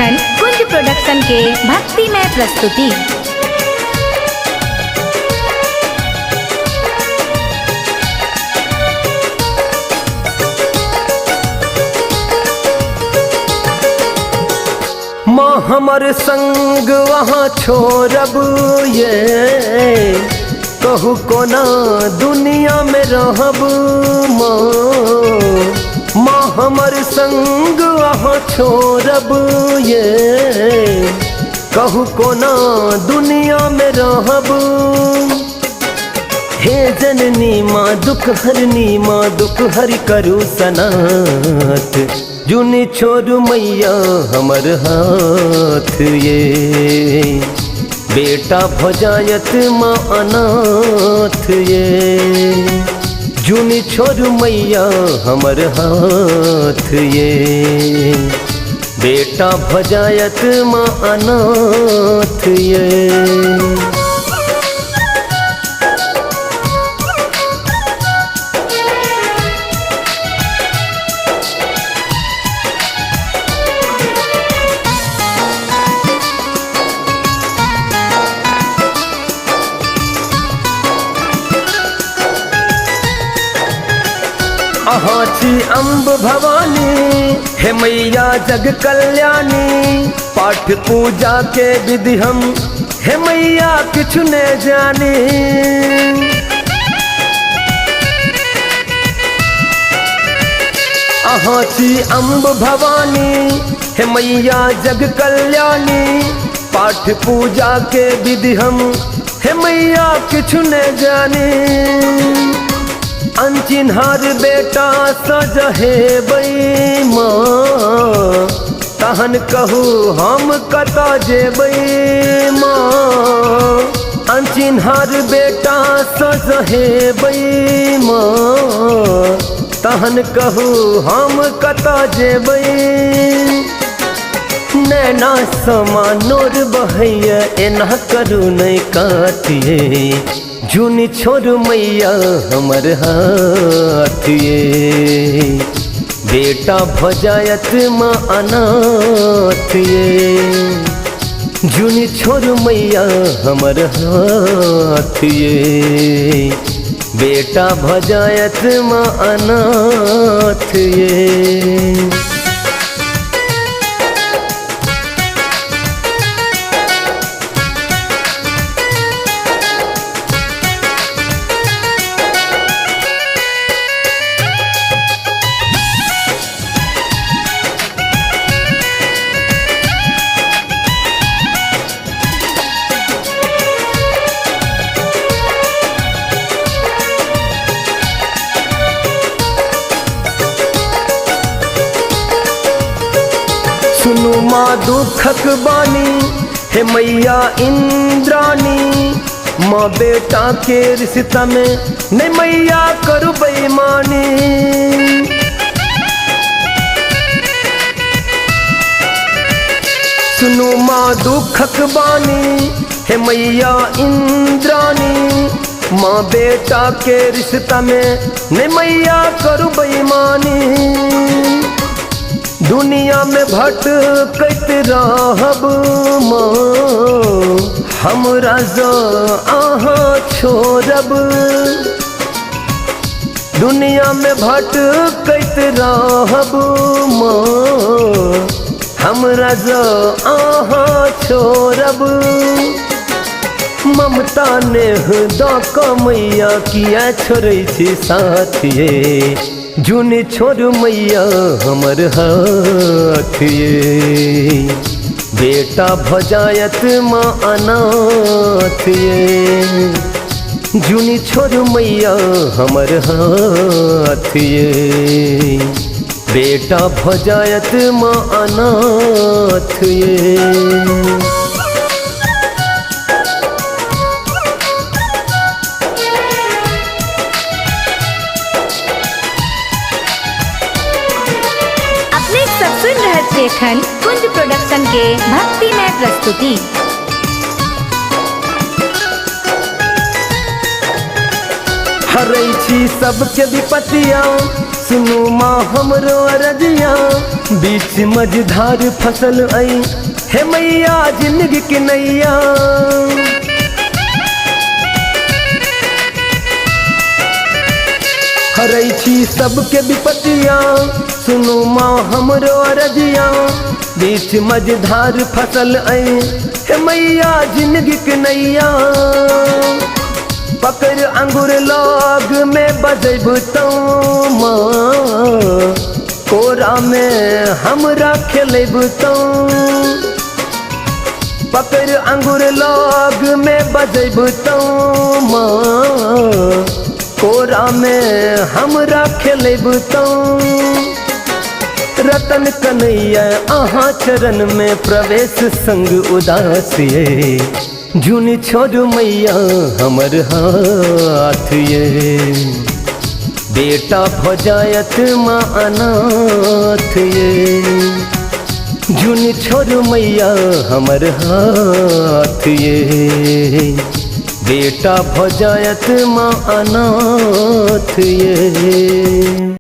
लेखन कुंज प्रोडक्शन के भक्तिमय प्रस्तुति। माँ हमर संग वहाँ छोड़ब ये, कहू कोना दुनिया में रहब। माँ हमर संग वहाँ छोड़ब ये, कहू कोना दुनिया में रहब। हे जननी माँ दुख हरनी, माँ दुख हरि करू सनाथ। जुनी छोरू मैया हमर हाथ ये, बेटा भजायत माँ अनाथ ये। जुनी छोरू मैया हमर हाथ ये, बेटा भजायत माँ अनाथ ये। अहाँ छी अम्ब भवानी, हे मैया जग कल्याणी। पाठ पूजा के विधि हम हे मैया किछु ने जानी। अहाँ छी अम्ब भवानी, हे मैया जग कल्याणी। पाठ पूजा के विधि हम हे मैया किछु ने जानी। अनचिन्हार बेटा सजहे बई माँ, तहन कहू हम कता जेबै माँ। अनचिन्हार बेटा सजहे बई माँ, तहन कहू हम कता जेबै। नैना समा नोर बहैया एना करू नहीं काटिए। जुनी छोरू मैया हमर हाथ ये, बेटा भजायत माँ अनाथ ये। जुनी छोरू मैया हमर हाथ ये, बेटा भजायत माँ अनाथ ये। सुनु माँ दुखक बानी, हे मैया इंद्रानी। माँ बेटा के रिश्ता में नहीं मैया करू बेईमानी। सुनु माँ दुखक बानी, हे मैया इंद्रानी। माँ बेटा के रिश्ता में नहीं मैया करू बेईमानी। दुनिया में भटकत रहब माँ, हमरा जो अहाँ छोड़ब। दुनिया में भटकत रहब माँ, हमरा जो अहाँ छोड़ब। ममता नेह दऽ कऽ मैया किया छोड़ै छी साथिये। जुनी छोरू मैया हमर हाथ ये, बेटा भजायत माँ अनाथ ये। जुनी छोरू मैया हमर हाथ ये, बेटा भजायत माँ अनाथ ये। लेखन कुंज प्रोडक्शन के भक्तिमय प्रस्तुति। हरै छी सबके विपतिया, सुनू माँ हमरो अरजिया। बीच मझधार फसल आई, हे मैया जिंदगी की नैया। हरै छी सबके विपतिया, सुनू माँ हमरो अरजिया। बीच मझधार फसल आई, हे मैया जिंदगी की नैया। पकड़ अंगूर लौग में बजेबू तो माँ, कोरा में हमरा खेलेबू तो। पकड़ अंगूर लौग में बजेबू तो माँ, कोरा में हमरा खेलेबू तो। रतन कन्हैया अहाँ चरण में प्रवेश संग उदास ये। झुनी छोड़ मैया हमर हाथ ये, बेटा भजायत माँ अनाथ ये। झुनी छोड़ मैया हमर हाथ ये, बेटा भजायत माँ अनाथ ये।